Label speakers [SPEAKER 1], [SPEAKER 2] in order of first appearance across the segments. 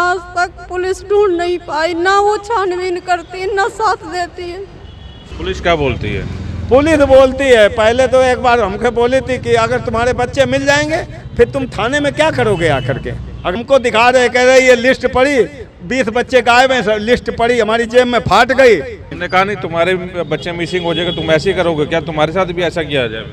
[SPEAKER 1] आज तक पुलिस ढूंढ नहीं पाई, ना वो छानबीन करती है ना साथ देती है।
[SPEAKER 2] पुलिस क्या बोलती है?
[SPEAKER 3] पुलिस बोलती है, पहले तो एक बार हमको बोली थी कि अगर तुम्हारे बच्चे मिल जाएंगे फिर तुम थाने में क्या करोगे आकर के। हमको दिखा रहे, कह रहे ये लिस्ट पड़ी, 20 बच्चे गायब हैं, लिस्ट पड़ी हमारी जेब में फाट गई।
[SPEAKER 2] इन्होंने कहा नहीं तुम्हारे बच्चे मिसिंग हो जाएगा, तुम ऐसे ही करोगे क्या? तुम्हारे साथ भी ऐसा किया जाए?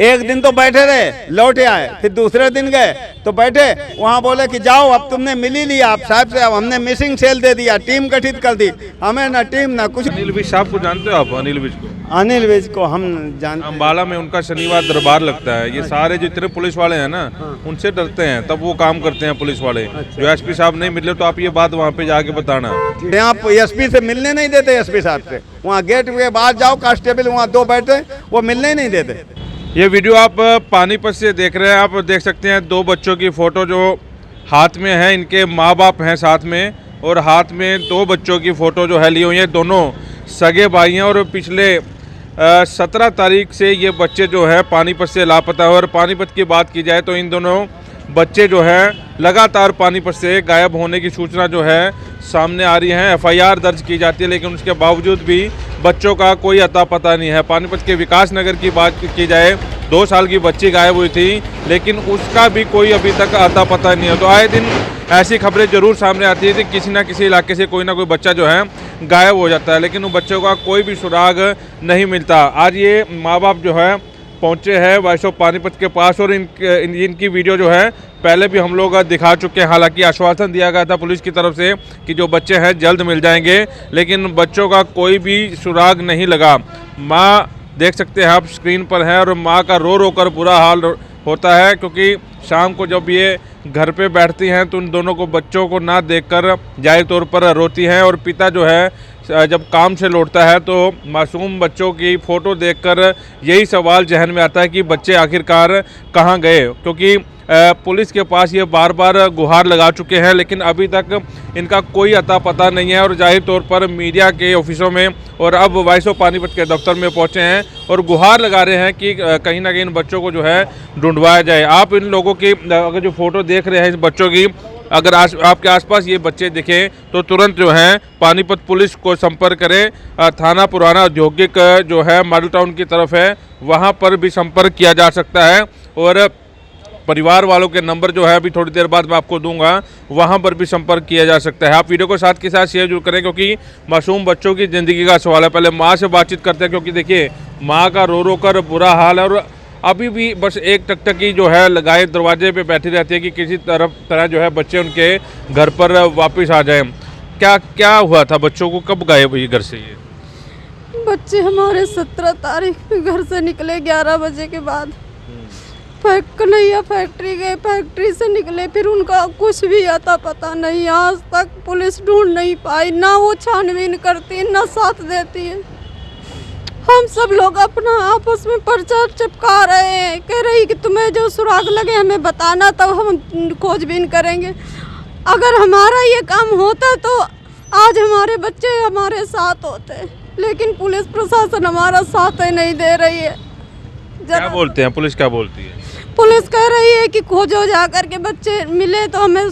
[SPEAKER 3] एक दिन तो बैठे रहे, लौटे आए, फिर दूसरे दिन गए तो बैठे, वहाँ बोले कि जाओ अब तुमने मिल ही लिया, आप साहब से अब हमने मिसिंग सेल दे दिया, टीम गठित कर दी, हमें ना टीम ना कुछ।
[SPEAKER 2] अनिल विज साहब को जानते हो आप? अनिल विज को?
[SPEAKER 3] अनिल विज को हम जानते।
[SPEAKER 2] अम्बाला में उनका शनिवार दरबार लगता है। ये सारे जितने पुलिस वाले हैं ना, उनसे डरते हैं, तब वो काम करते हैं पुलिस वाले। जो एसपी साहब नहीं मिले तो आप ये बात वहाँ पे जाके बताना।
[SPEAKER 3] यहाँ एसपी से मिलने नहीं देते, एसपी साहब से वहाँ गेट के बाहर जाओ, कांस्टेबल वहाँ 2 बैठे, वो मिलने ही नहीं देते।
[SPEAKER 2] ये वीडियो आप पानीपत से देख रहे हैं। आप देख सकते हैं 2 बच्चों की फ़ोटो जो हाथ में है, इनके माँ बाप हैं साथ में, और हाथ में 2 बच्चों की फ़ोटो जो है ली हुई है। दोनों सगे भाई हैं और पिछले 17 तारीख से ये बच्चे जो है पानीपत से लापता है। और पानीपत की बात की जाए तो इन दोनों बच्चे जो है लगातार पानीपत से गायब होने की सूचना जो है सामने आ रही है। एफआईआर दर्ज की जाती है, लेकिन उसके बावजूद भी बच्चों का कोई अता पता नहीं है। पानीपत के विकास नगर की बात की जाए, 2 साल की बच्ची गायब हुई थी, लेकिन उसका भी कोई अभी तक अता पता नहीं है। तो आए दिन ऐसी खबरें जरूर सामने आती है कि किसी ना किसी इलाके से कोई ना कोई बच्चा जो है गायब हो जाता है, लेकिन उन बच्चों का कोई भी सुराग नहीं मिलता। आज ये माँ बाप जो है पहुंचे हैं वैशो पानीपत के पास, और इनकी वीडियो जो है पहले भी हम लोग दिखा चुके हैं। हालांकि आश्वासन दिया गया था पुलिस की तरफ से कि जो बच्चे हैं जल्द मिल जाएंगे, लेकिन बच्चों का कोई भी सुराग नहीं लगा। माँ देख सकते हैं आप स्क्रीन पर हैं, और माँ का रो रो कर बुरा हाल होता है, क्योंकि शाम को जब ये घर पे बैठती हैं तो उन दोनों को बच्चों को ना देखकर जाहिर तौर पर रोती हैं। और पिता जो है जब काम से लौटता है तो मासूम बच्चों की फ़ोटो देखकर यही सवाल जहन में आता है कि बच्चे आखिरकार कहाँ गए, क्योंकि पुलिस के पास ये बार बार गुहार लगा चुके हैं, लेकिन अभी तक इनका कोई अता पता नहीं है। और जाहिर तौर पर मीडिया के ऑफिसों में और अब वाइसो पानीपत के दफ्तर में पहुंचे हैं और गुहार लगा रहे हैं कि कहीं ना कहीं इन बच्चों को जो है ढूंढवाया जाए। आप इन लोगों की अगर जो फ़ोटो देख रहे हैं इस बच्चों की, अगर आपके आसपास ये बच्चे दिखें तो तुरंत जो है पानीपत पुलिस को संपर्क करें। थाना पुराना औद्योगिक जो है मॉडल टाउन की तरफ है, वहाँ पर भी संपर्क किया जा सकता है। और परिवार वालों के नंबर जो है अभी थोड़ी देर बाद मैं आपको दूंगा, वहाँ पर भी संपर्क किया जा सकता है। आप वीडियो को साथ के साथ शेयर जरूर करें, क्योंकि मासूम बच्चों की ज़िंदगी का सवाल है। पहले माँ से बातचीत करते हैं, क्योंकि देखिए माँ का रो रो कर बुरा हाल है, और अभी भी बस एक टकटकी जो है लगाए दरवाजे पे बैठी रहती है कि किसी तरह जो है बच्चे उनके घर पर वापस आ जाएं। क्या हुआ था बच्चों को? कब गए ये घर से? ये
[SPEAKER 1] बच्चे हमारे 17 तारीख घर से निकले 11 बजे के बाद, कन्हैया फैक्ट्री गए, फैक्ट्री से निकले, फिर उनका कुछ भी आता पता नहीं। आज तक पुलिस ढूंढ नहीं पाई, ना वो छानबीन करती है ना साथ देती है। हम सब लोग अपना आपस में पर्चा चिपका रहे हैं, कह रही कि तुम्हें जो सुराग लगे हमें बताना, तब हम खोजबीन करेंगे। अगर हमारा ये काम होता तो आज हमारे बच्चे हमारे साथ होते, लेकिन पुलिस प्रशासन हमारा साथ ही नहीं दे रही है।
[SPEAKER 2] क्या बोलते हैं पुलिस? क्या बोलती है
[SPEAKER 1] पुलिस? कह रही है कि खोजो जा कर के, बच्चे मिले तो हमें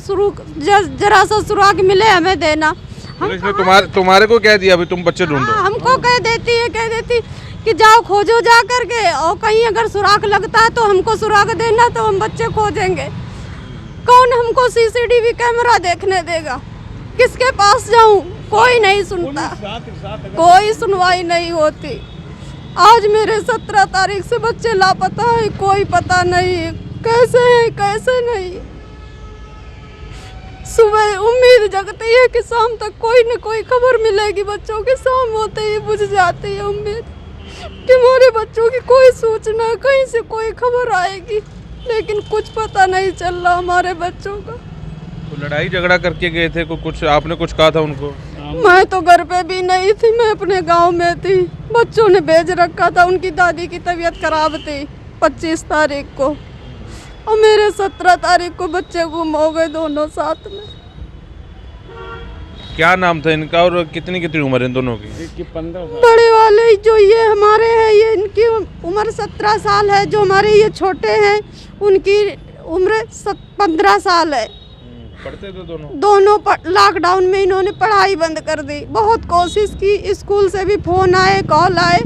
[SPEAKER 1] जरा सा सुराग मिले हमें देना।
[SPEAKER 2] पुलिस ने तुम्हारे को कह दिया अभी तुम बच्चे ढूंढो?
[SPEAKER 1] हमको कह देती कि जाओ खोजो जा करके, और कहीं अगर सुराग लगता है तो हमको सुराग देना, तो हम बच्चे खोजेंगे। कौन हमको सीसीटीवी कैमरा देखने देगा? किसके पास जाऊं? कोई नहीं सुनता, कोई सुनवाई नहीं होती। आज मेरे 17 तारीख से बच्चे लापता है, कोई पता नहीं कैसे है कैसे नहीं। सुबह उम्मीद जगती है कि शाम तक कोई न कोई खबर मिलेगी बच्चों की, शाम होते ही बुझ जाती है उम्मीद कि हमारे बच्चों की कोई सूचना, कहीं से कोई खबर आएगी, लेकिन कुछ पता नहीं चल रहा हमारे बच्चों का।
[SPEAKER 2] तो लड़ाई झगड़ा करके गए थे? कुछ आपने कुछ कहा था उनको?
[SPEAKER 1] मैं तो घर पे भी नहीं थी, मैं अपने गांव में थी। बच्चों ने भेज रखा था, उनकी दादी की तबीयत खराब थी 25 तारीख को, और मेरे 17 तारीख को बच्चे गुम हो गए दोनों साथ में।
[SPEAKER 2] क्या नाम था इनका और कितनी कितनी उम्र है इन दोनों की?
[SPEAKER 1] 15 बड़े वाले जो ये हमारे हैं, ये इनकी उम्र 17 साल है। जो हमारे ये छोटे हैं उनकी उम्र 15 साल है।
[SPEAKER 2] पढ़ते थे दोनों?
[SPEAKER 1] लॉकडाउन में इन्होंने पढ़ाई बंद कर दी। बहुत कोशिश की, स्कूल से भी फ़ोन आए, कॉल आए,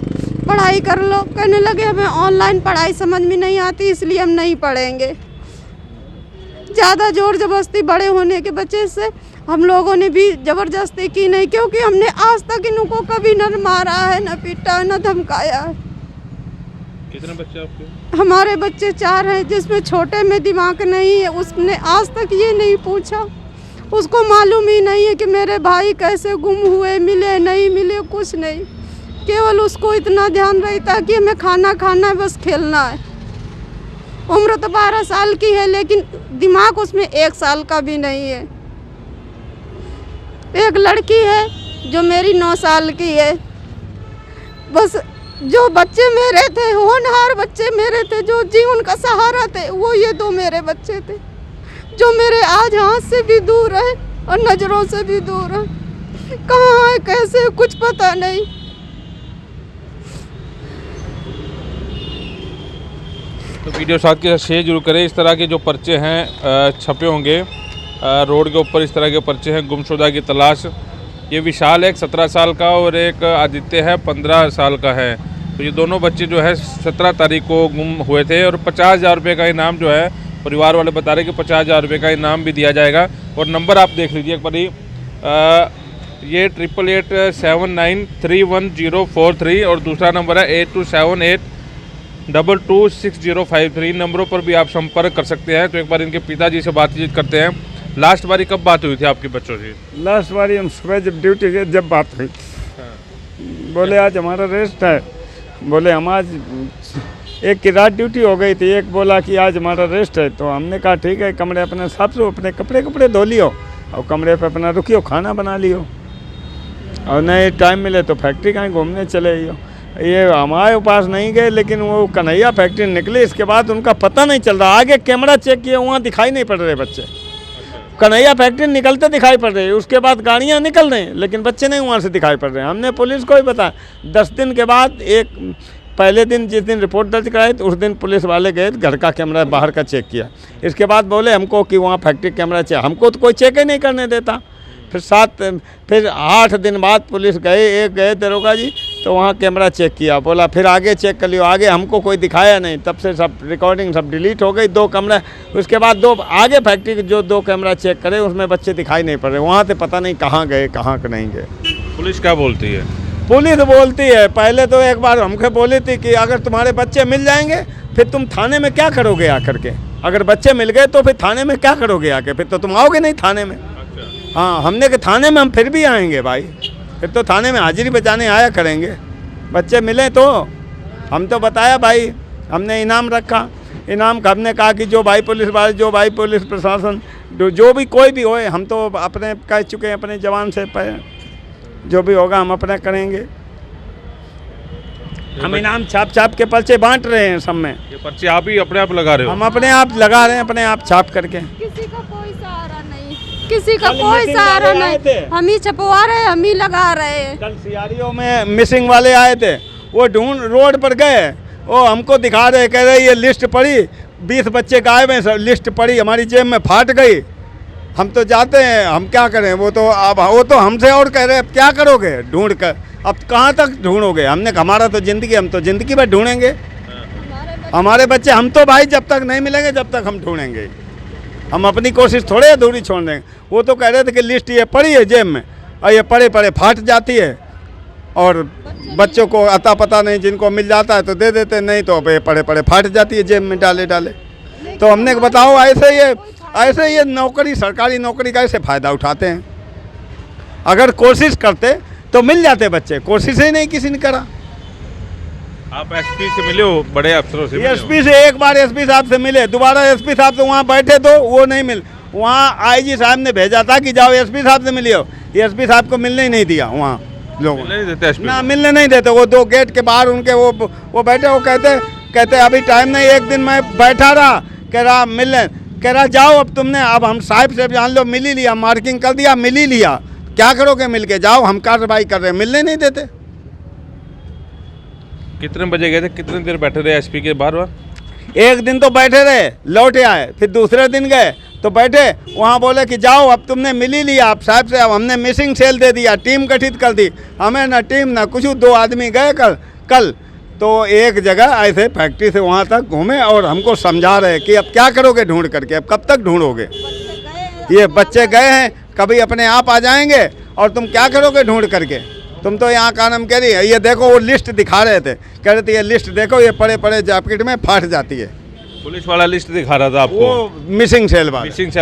[SPEAKER 1] पढ़ाई कर लो। कहने लगे हमें ऑनलाइन पढ़ाई समझ में नहीं आती, इसलिए हम नहीं पढ़ेंगे। ज़्यादा ज़ोर ज़बरदस्ती बड़े होने के वजह से हम लोगों ने भी ज़बरदस्ती की नहीं, क्योंकि हमने आज तक इनको कभी न मारा है, न पीटा है, न धमकाया है।
[SPEAKER 2] कितने बच्चे आपके?
[SPEAKER 1] हमारे बच्चे 4 हैं, जिसमें छोटे में दिमाग नहीं है। उसने आज तक ये नहीं पूछा, उसको मालूम ही नहीं है कि मेरे भाई कैसे गुम हुए, मिले नहीं मिले, कुछ नहीं। केवल उसको इतना ध्यान रहता है कि हमें खाना खाना है, बस खेलना है। उम्र तो 12 साल की है, लेकिन दिमाग उसमें 1 साल का भी नहीं है। एक लड़की है जो मेरी 9 साल की है। बस जो बच्चे मेरे थे, होनहार बच्चे मेरे थे, जो जीवन का सहारा थे, वो ये 2 मेरे बच्चे थे, जो मेरे आज हाथ से भी दूर है और नज़रों से भी दूर है। कहाँ है, कैसे, कुछ पता नहीं।
[SPEAKER 2] तो वीडियो साथ के साथ शेयर जरूर करें। इस तरह के जो पर्चे हैं छपे होंगे रोड के ऊपर, इस तरह के पर्चे हैं गुमशुदा की तलाश। ये विशाल है 17 साल का और एक आदित्य है 15 साल का है। तो ये दोनों बच्चे जो है 17 तारीख को गुम हुए थे और 50,000 रुपये का इनाम जो है परिवार वाले बता रहे कि 50,000 रुपये का इनाम भी दिया जाएगा। और नंबर आप देख लीजिए एक बार ये 8887931043 और दूसरा नंबर है 8278226053। नंबरों पर भी आप संपर्क कर सकते हैं। तो एक बार इनके पिताजी से बातचीत करते हैं। लास्ट बारी कब बात हुई थी आपके बच्चों से?
[SPEAKER 3] लास्ट बारी हम सुबह जब ड्यूटी गए जब बात हुई, बोले आज हमारा रेस्ट है। बोले हम आज एक की रात ड्यूटी हो गई थी, एक बोला कि आज हमारा रेस्ट है। तो हमने कहा ठीक है, कमरे अपने साफ से अपने कपड़े धो लियो और कमरे पे अपना रुकियो, खाना बना लियो और नहीं टाइम मिले तो फैक्ट्री कहीं घूमने चले आइयो। ये हमारे पास नहीं गए, लेकिन वो कन्हैया फैक्ट्री निकले, इसके बाद उनका पता नहीं चल रहा। आगे कैमरा चेक किया, वहाँ दिखाई नहीं पड़ रहे बच्चे। कन्हैया फैक्ट्री निकलते दिखाई पड़ रही है, उसके बाद गाड़ियाँ निकल रही हैं, लेकिन बच्चे नहीं वहाँ से दिखाई पड़ रहे हैं। हमने पुलिस को भी बताया। 10 दिन के बाद पहले दिन जिस दिन रिपोर्ट दर्ज कराई तो उस दिन पुलिस वाले गए, घर का कैमरा बाहर का चेक किया। इसके बाद बोले हमको कि वहाँ फैक्ट्री कैमरा चेक, हमको तो कोई चेक ही नहीं करने देता। फिर 8 दिन बाद पुलिस गए दरोगा जी, तो वहाँ कैमरा चेक किया। बोला फिर आगे चेक कर लियो, आगे हमको कोई दिखाया नहीं। तब से सब रिकॉर्डिंग सब डिलीट हो गई। 2 कैमरा, उसके बाद 2 आगे फैक्ट्री के जो 2 कैमरा चेक करे उसमें बच्चे दिखाई नहीं पड़ रहे। वहाँ से पता नहीं कहाँ गए, कहाँ नहीं गए।
[SPEAKER 2] पुलिस क्या बोलती है?
[SPEAKER 3] पुलिस बोलती है, पहले तो एक बार हमको बोली थी कि अगर तुम्हारे बच्चे मिल जाएंगे फिर तुम थाने में क्या करोगे आकर के। अगर बच्चे मिल गए तो फिर थाने में क्या करोगे आके, फिर तो तुम आओगे नहीं थाने में। हाँ, हमने कहा थाने में हम फिर भी आएंगे भाई, फिर तो थाने में हाजिरी बजाने आया करेंगे। बच्चे मिले तो हम तो बताया भाई, हमने इनाम रखा। इनाम का हमने कहा कि जो भाई पुलिस वाले, जो भाई पुलिस प्रशासन, जो भी कोई भी होए, हम तो अपने कह चुके हैं अपने जवान से, जो भी होगा हम अपना करेंगे। हम इनाम छाप के पर्चे बांट रहे हैं सब में।
[SPEAKER 2] ये पर्चे आप ही अपने आप लगा रहे हो?
[SPEAKER 3] हम अपने आप लगा रहे हैं, अपने आप छाप करके।
[SPEAKER 1] किसी का कोई सहारा नहीं, किसी का कोई सहारा नहीं। हम ही छपवा रहे हैं, हम ही लगा रहे हैं।
[SPEAKER 3] कल सियारियों में मिसिंग वाले आए थे, वो ढूंढ रोड पर गए, वो हमको दिखा रहे, कह रहे ये लिस्ट पड़ी, 20 बच्चे गायब हैं, सब लिस्ट पड़ी हमारी जेब में फाट गई। हम तो जाते हैं, हम क्या करें। वो तो हमसे और कह रहे अब क्या करोगे ढूंढ कर, अब कहाँ तक ढूंढोगे। हमने हमारा तो ज़िंदगी, हम तो ज़िंदगी भर ढूंढेंगे हमारे बच्चे। हम तो भाई जब तक नहीं मिलेंगे जब तक हम ढूंढेंगे। हम अपनी कोशिश थोड़े अधूरी छोड़ देंगे। वो तो कह रहे थे कि लिस्ट ये पड़ी है जेब में और ये पड़े फाट जाती है और बच्चों को अता पता नहीं, जिनको मिल जाता है तो दे देते, नहीं तो पड़े फाट जाती है जेब में डाले। तो हमने बताओ ऐसे ये नौकरी, सरकारी नौकरी का ऐसे फ़ायदा उठाते हैं। अगर कोशिश करते तो मिल जाते बच्चे, कोशिश ही नहीं किसी ने करा।
[SPEAKER 2] आप एसपी से मिले हो, बड़े अफसरों से?
[SPEAKER 3] एसपी से एक बार एसपी साहब से मिले, दोबारा एसपी साहब से वहाँ बैठे तो वो नहीं मिल। वहाँ आईजी साहब ने भेजा था कि जाओ एसपी साहब से मिलियो, एसपी साहब को मिलने ही नहीं दिया। वहाँ लोग ना मिलने नहीं देते। वो 2 गेट के बाहर उनके वो बैठे, वो कहते अभी टाइम नहीं। एक दिन मैं बैठा रहा, कह रहा मिलने, कह रहा जाओ अब तुमने, अब हम साहब से जान लो मिल ही लिया, मार्किंग कर दिया, मिल ही लिया, क्या करोगे मिल के, जाओ हम कार्रवाई कर रहे हैं। मिलने नहीं देते।
[SPEAKER 2] कितने बजे गए थे, कितने देर बैठे रहे एसपी के बाहर?
[SPEAKER 3] एक दिन तो बैठे रहे, लौटे आए, फिर दूसरे दिन गए तो बैठे, वहाँ बोले कि जाओ अब तुमने मिल ही लिया आप साहब से, अब हमने मिसिंग सेल दे दिया, टीम गठित कर दी, हमें ना टीम ना कुछ। 2 आदमी गए कल तो एक जगह ऐसे फैक्ट्री से वहाँ तक घूमे और हमको समझा रहे कि अब क्या करोगे ढूंढ करके, अब कब तक ढूंढोगे, ये बच्चे गए हैं कभी अपने आप आ जाएंगे और तुम क्या करोगे ढूंढ करके, तुम तो यहाँ कानम कह रही है। ये देखो वो लिस्ट दिखा रहे थे, कह रहे थे ये लिस्ट देखो, ये पड़े पड़े जैकेट में फाट जाती है।
[SPEAKER 2] पुलिस वाला लिस्ट दिखा रहा था आपको?
[SPEAKER 3] वो मिसिंग सेल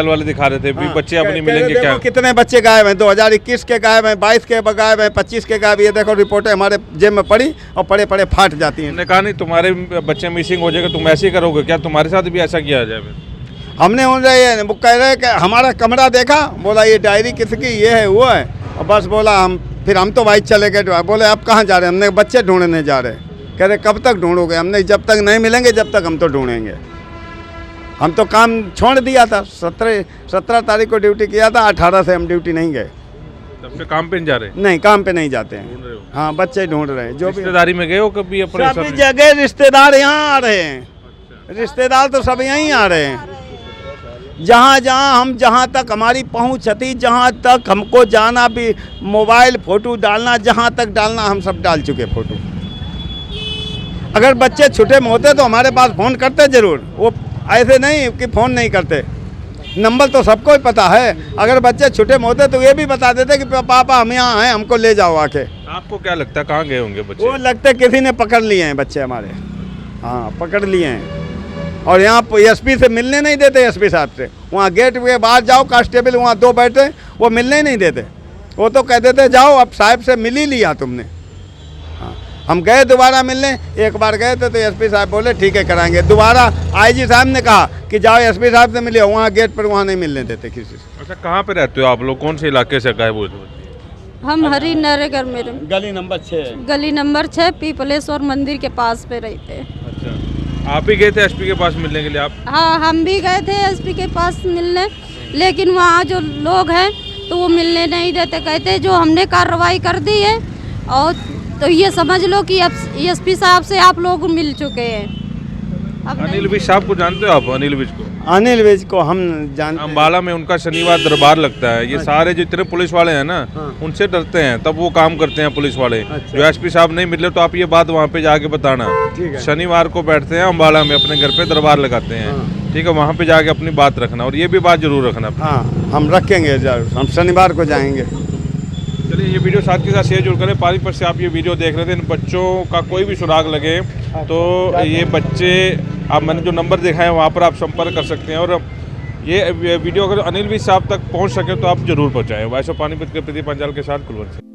[SPEAKER 3] वाले
[SPEAKER 2] दिखा रहे थे, भी
[SPEAKER 3] हाँ,
[SPEAKER 2] बच्चे अपनी
[SPEAKER 3] कह
[SPEAKER 2] मिलेंगे
[SPEAKER 3] रहे
[SPEAKER 2] क्या?
[SPEAKER 3] देखो कितने बच्चे गायब हैं, 2021 के गायब हैं, 22 के गायब हैं, 25 के गायब। ये देखो रिपोर्टें हमारे जेब में पड़ी और पड़े पड़े फाट जाती हैं।
[SPEAKER 2] हमने कहा नहीं तुम्हारे बच्चे मिसिंग हो जाएगा, तुम ऐसे ही करोगे क्या? तुम्हारे साथ भी ऐसा किया जाए?
[SPEAKER 3] हमने उनसे वो कह रहे कि हमारा कमरा देखा, बोला ये डायरी किसकी, ये है वो है, और बस बोला हम तो भाई चले गए। बोले आप कहाँ जा रहे हैं? हमने बच्चे ढूंढने जा रहे हैं। कह रहे कब तक ढूंढोगे? हमने जब तक नहीं मिलेंगे जब तक हम तो ढूंढेंगे। हम तो काम छोड़ दिया था, 17 तारीख को ड्यूटी किया था, 18 से हम ड्यूटी नहीं गए।
[SPEAKER 2] तब से काम पे नहीं जा रहे?
[SPEAKER 3] नहीं, काम पे नहीं जाते हैं।
[SPEAKER 2] ढूंढ रहे हो?
[SPEAKER 3] हाँ, बच्चे ढूंढ रहे हैं। जो भी
[SPEAKER 2] रिश्तेदारी में गए हो कभी अपने?
[SPEAKER 3] सभी जगह रिश्तेदार यहाँ आ रहे हैं, रिश्तेदार तो सब यहीं आ रहे हैं। जहाँ तक हमारी पहुँच थी, जहाँ तक हमको जाना भी, मोबाइल फ़ोटो डालना, जहाँ तक डालना हम सब डाल चुके फ़ोटो। अगर बच्चे छुट्टे में होते तो हमारे पास फ़ोन करते ज़रूर, वो ऐसे नहीं कि फ़ोन नहीं करते। नंबर तो सबको ही पता है। अगर बच्चे छुट्टे में होते तो ये भी बता देते कि पापा हम यहाँ हैं, हमको ले जाओ आके।
[SPEAKER 2] आपको क्या लगता है कहाँ गए होंगे बच्चे?
[SPEAKER 3] वो लगता किसी ने पकड़ लिए हैं बच्चे हमारे। हाँ, पकड़ लिए हैं। और यहाँ एसपी से मिलने नहीं देते, एसपी साहब से। वहाँ गेट के बाहर जाओ, कांस्टेबल वहाँ 2 बैठे, वो मिलने ही नहीं देते। वो तो कह देते जाओ अब साहब से मिल ही लिया तुमने। हाँ, हम गए दोबारा मिलने, एक बार गए थे तो एसपी साहब बोले ठीक है कराएंगे। दोबारा आईजी साहब ने कहा कि जाओ एसपी साहब से मिलिए, वहाँ गेट पर वहाँ नहीं मिलने देते किसी से।
[SPEAKER 2] अच्छा, कहाँ पे रहते हो आप लोग? कौन से इलाके से गायब हुए थे?
[SPEAKER 1] हम हरी नरेगर में
[SPEAKER 3] गली नंबर
[SPEAKER 1] 6 पीपलेश्वर मंदिर के पास पे रहते हैं।
[SPEAKER 2] अच्छा, आप भी गए थे एसपी के पास मिलने के लिए? आप?
[SPEAKER 1] हाँ, हम भी गए थे एसपी के पास मिलने, लेकिन वहाँ जो लोग हैं तो वो मिलने नहीं देते। कहते जो हमने कार्रवाई कर दी है और तो ये समझ लो कि अब एसपी साहब से आप लोग मिल चुके हैं।
[SPEAKER 2] अनिल विज साहब को जानते हो आप? अनिल विज को?
[SPEAKER 3] अनिल विज को हम जानते हैं।
[SPEAKER 2] अम्बाला में उनका शनिवार दरबार लगता है। ये सारे जितने पुलिस वाले हैं ना, उनसे डरते हैं, तब वो काम करते हैं पुलिस वाले। जो एसपी साहब नहीं मिले तो आप ये बात वहाँ पे जाके बताना। शनिवार को बैठते हैं अम्बाला में, अपने घर पे दरबार लगाते हैं, ठीक है? वहाँ पे जाके अपनी बात रखना, और ये भी बात जरूर रखना।
[SPEAKER 3] हाँ, हम रखेंगे जरूर, हम शनिवार को जाएंगे।
[SPEAKER 2] चलिए, ये वीडियो साथ के साथ शेयर जरूर करें। पानीपत से आप ये वीडियो देख रहे थे, इन बच्चों का कोई भी सुराग लगे तो ये बच्चे, आप मैंने जो नंबर देखा है वहाँ पर आप संपर्क कर सकते हैं। और ये वीडियो अगर अनिल विज साहब तक पहुँच सके तो आप जरूर पहुँचाएँ। वैसे पानीपत के प्रदीप पंजाल के साथ कुलवंत सिंह।